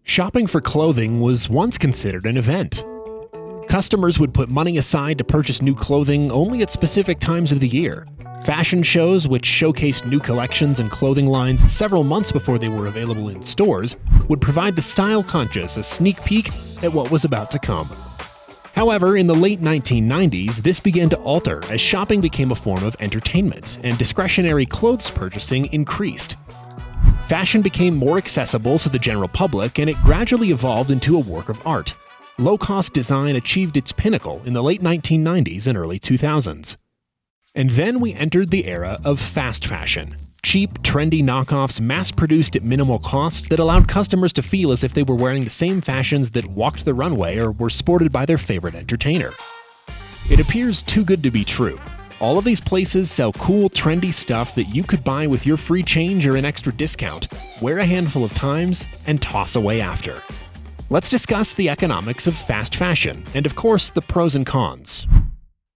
Shopping for clothing was once considered an event. Customers would put money aside to purchase new clothing only at specific times of the year. Fashion shows, which showcased new collections and clothing lines several months before they were available in stores, would provide the style-conscious a sneak peek at what was about to come. However, in the late 1990s, this began to alter as shopping became a form of entertainment and discretionary clothes purchasing increased. Fashion became more accessible to the general public, and it gradually evolved into a work of art. Low-cost design achieved its pinnacle in the late 1990s and early 2000s. And then we entered the era of fast fashion. Cheap, trendy knockoffs mass-produced at minimal cost that allowed customers to feel as if they were wearing the same fashions that walked the runway or were sported by their favorite entertainer. It appears too good to be true. All of these places sell cool, trendy stuff that you could buy with your free change or an extra discount, wear a handful of times, and toss away after. Let's discuss the economics of fast fashion, and of course, the pros and cons.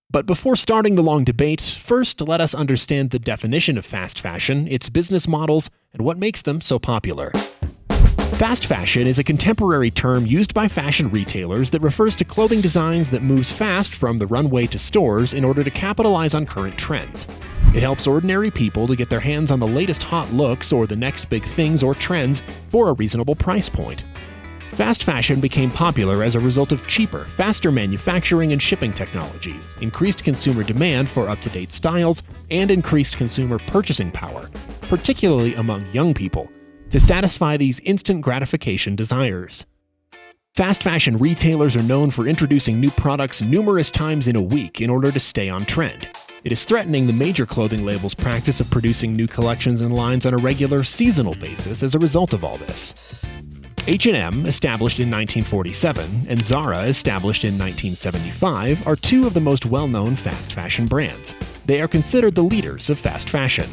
But before starting the long debate, first let us understand the definition of fast fashion, its business models, and what makes them so popular. Fast fashion is a contemporary term used by fashion retailers that refers to clothing designs that moves fast from the runway to stores in order to capitalize on current trends. It helps ordinary people to get their hands on the latest hot looks or the next big things or trends for a reasonable price point. Fast fashion became popular as a result of cheaper, faster manufacturing and shipping technologies, increased consumer demand for up-to-date styles, and increased consumer purchasing power, particularly among young people, to satisfy these instant gratification desires. Fast fashion retailers are known for introducing new products numerous times in a week in order to stay on trend. It is threatening the major clothing labels' practice of producing new collections and lines on a regular, seasonal basis as a result of all this. H&M, established in 1947, and Zara, established in 1975, are two of the most well-known fast fashion brands. They are considered the leaders of fast fashion.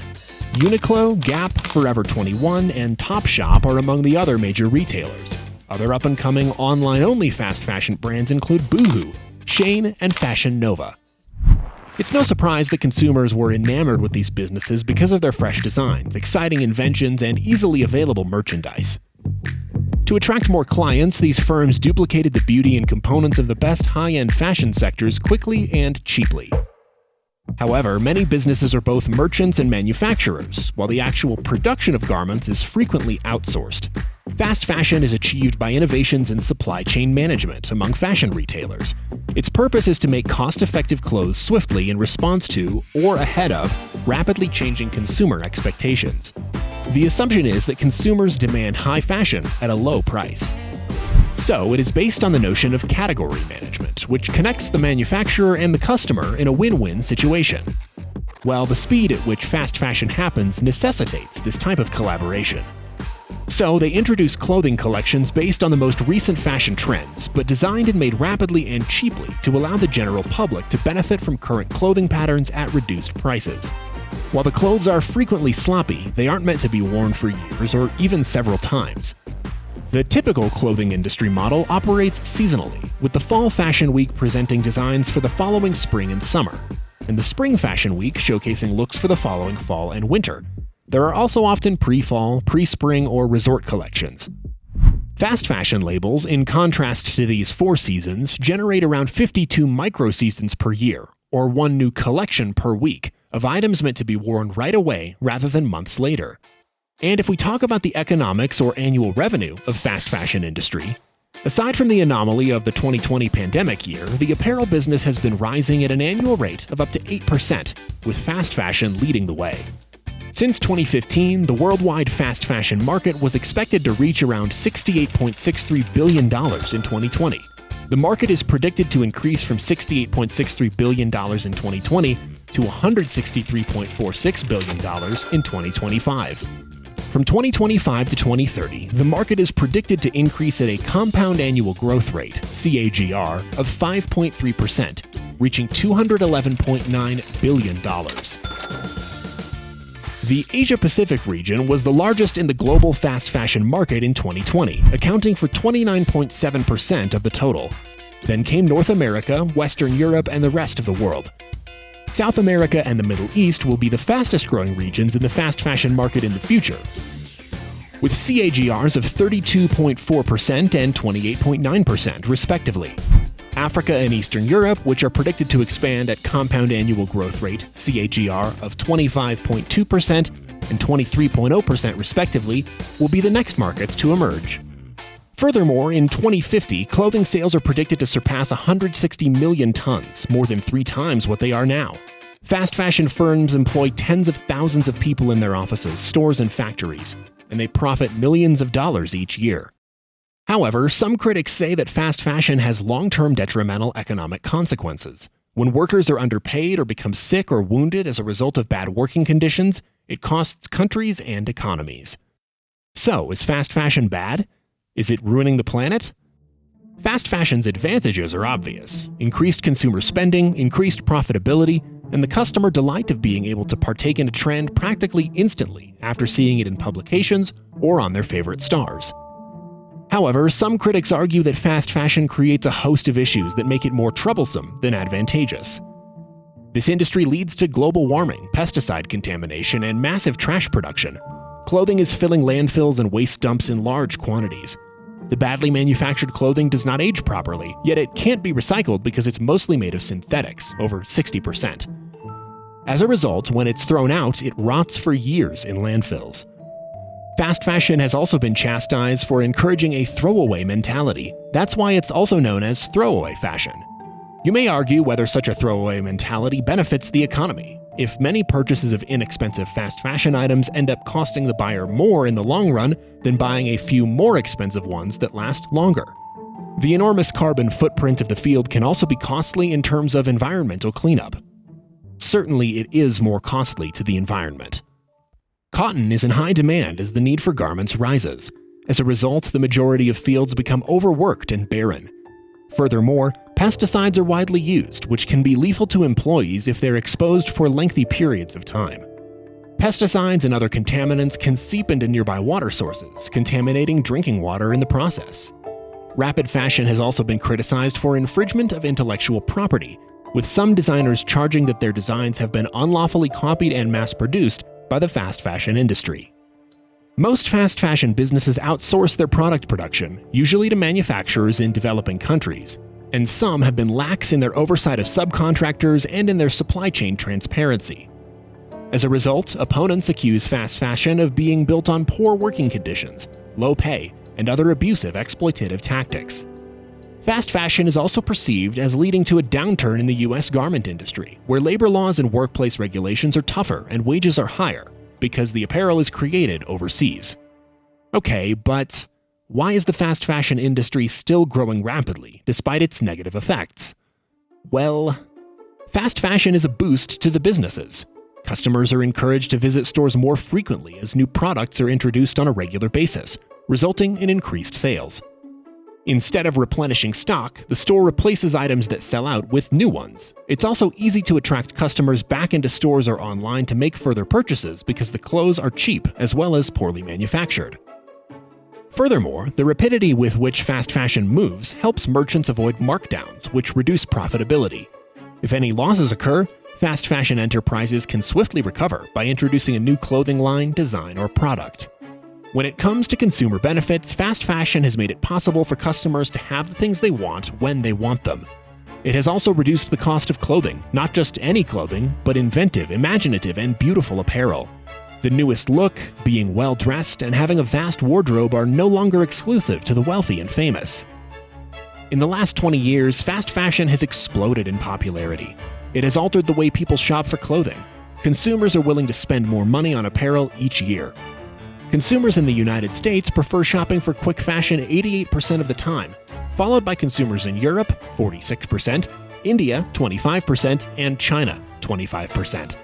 Uniqlo, Gap, Forever 21, and Topshop are among the other major retailers. Other up-and-coming online-only fast fashion brands include Boohoo, Shane, and Fashion Nova. It's no surprise that consumers were enamored with these businesses because of their fresh designs, exciting inventions, and easily available merchandise. To attract more clients, these firms duplicated the beauty and components of the best high-end fashion sectors quickly and cheaply. However, many businesses are both merchants and manufacturers, while the actual production of garments is frequently outsourced. Fast fashion is achieved by innovations in supply chain management among fashion retailers. Its purpose is to make cost-effective clothes swiftly in response to, or ahead of, rapidly changing consumer expectations. The assumption is that consumers demand high fashion at a low price. So, it is based on the notion of category management, which connects the manufacturer and the customer in a win-win situation. Well, the speed at which fast fashion happens necessitates this type of collaboration. So, they introduce clothing collections based on the most recent fashion trends, but designed and made rapidly and cheaply to allow the general public to benefit from current clothing patterns at reduced prices. While the clothes are frequently sloppy, they aren't meant to be worn for years or even several times. The typical clothing industry model operates seasonally, with the Fall Fashion Week presenting designs for the following spring and summer, and the Spring Fashion Week showcasing looks for the following fall and winter. There are also often pre-fall, pre-spring, or resort collections. Fast fashion labels, in contrast to these 4 seasons, generate around 52 micro-seasons per year, or one new collection per week, of items meant to be worn right away rather than months later. And if we talk about the economics or annual revenue of fast fashion industry, aside from the anomaly of the 2020 pandemic year, the apparel business has been rising at an annual rate of up to 8%, with fast fashion leading the way. Since 2015, the worldwide fast fashion market was expected to reach around $68.63 billion in 2020. The market is predicted to increase from $68.63 billion in 2020 to $163.46 billion in 2025. From 2025 to 2030, the market is predicted to increase at a compound annual growth rate, CAGR, of 5.3%, reaching $211.9 billion. The Asia-Pacific region was the largest in the global fast fashion market in 2020, accounting for 29.7% of the total. Then came North America, Western Europe, and the rest of the world. South America and the Middle East will be the fastest-growing regions in the fast fashion market in the future. with CAGRs of 32.4% and 28.9%, respectively. Africa and Eastern Europe, which are predicted to expand at compound annual growth rate CAGR of 25.2% and 23.0% respectively, will be the next markets to emerge. Furthermore, in 2050, clothing sales are predicted to surpass 160 million tons, more than 3 times what they are now. Fast fashion firms employ tens of thousands of people in their offices, stores, and factories, and they profit millions of dollars each year. However, some critics say that fast fashion has long-term detrimental economic consequences. When workers are underpaid or become sick or wounded as a result of bad working conditions, it costs countries and economies. So, is fast fashion bad? Is it ruining the planet? Fast fashion's advantages are obvious: increased consumer spending, increased profitability, and the customer delight of being able to partake in a trend practically instantly after seeing it in publications or on their favorite stars. However, some critics argue that fast fashion creates a host of issues that make it more troublesome than advantageous. This industry leads to global warming, pesticide contamination, and massive trash production. Clothing is filling landfills and waste dumps in large quantities. The badly manufactured clothing does not age properly, yet it can't be recycled because it's mostly made of synthetics, over 60%. As a result, when it's thrown out, it rots for years in landfills. Fast fashion has also been chastised for encouraging a throwaway mentality. That's why it's also known as throwaway fashion. You may argue whether such a throwaway mentality benefits the economy. If many purchases of inexpensive fast fashion items end up costing the buyer more in the long run than buying a few more expensive ones that last longer. The enormous carbon footprint of the field can also be costly in terms of environmental cleanup. Certainly, it is more costly to the environment. Cotton is in high demand as the need for garments rises. As a result, the majority of fields become overworked and barren. Furthermore, pesticides are widely used, which can be lethal to employees if they're exposed for lengthy periods of time. Pesticides and other contaminants can seep into nearby water sources, contaminating drinking water in the process. Rapid fashion has also been criticized for infringement of intellectual property, with some designers charging that their designs have been unlawfully copied and mass-produced by the fast fashion industry. Most fast fashion businesses outsource their product production, usually to manufacturers in developing countries, and some have been lax in their oversight of subcontractors and in their supply chain transparency. As a result, opponents accuse fast fashion of being built on poor working conditions, low pay, and other abusive exploitative tactics. Fast fashion is also perceived as leading to a downturn in the U.S. garment industry, where labor laws and workplace regulations are tougher and wages are higher, because the apparel is created overseas. Okay, but why is the fast fashion industry still growing rapidly, despite its negative effects? Well, fast fashion is a boost to the businesses. Customers are encouraged to visit stores more frequently as new products are introduced on a regular basis, resulting in increased sales. Instead of replenishing stock, the store replaces items that sell out with new ones. It's also easy to attract customers back into stores or online to make further purchases because the clothes are cheap as well as poorly manufactured. Furthermore, the rapidity with which fast fashion moves helps merchants avoid markdowns, which reduce profitability. If any losses occur, fast fashion enterprises can swiftly recover by introducing a new clothing line, design, or product. When it comes to consumer benefits, fast fashion has made it possible for customers to have the things they want when they want them. It has also reduced the cost of clothing, not just any clothing, but inventive, imaginative, and beautiful apparel. The newest look, being well-dressed, and having a vast wardrobe are no longer exclusive to the wealthy and famous. In the last 20 years, fast fashion has exploded in popularity. It has altered the way people shop for clothing. Consumers are willing to spend more money on apparel each year. Consumers in the United States prefer shopping for quick fashion 88% of the time, followed by consumers in Europe, 46%, India, 25%, and China, 25%.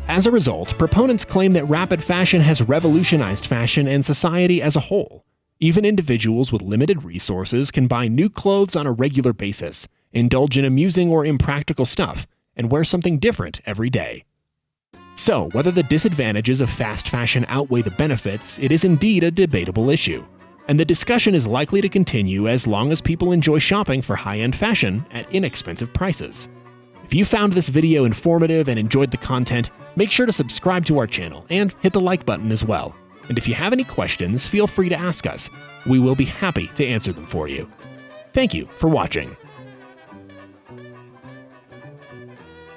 As a result, proponents claim that rapid fashion has revolutionized fashion and society as a whole. Even individuals with limited resources can buy new clothes on a regular basis, indulge in amusing or impractical stuff, and wear something different every day. So, whether the disadvantages of fast fashion outweigh the benefits, it is indeed a debatable issue. And the discussion is likely to continue as long as people enjoy shopping for high-end fashion at inexpensive prices. If you found this video informative and enjoyed the content, make sure to subscribe to our channel and hit the like button as well. And if you have any questions, feel free to ask us. We will be happy to answer them for you. Thank you for watching.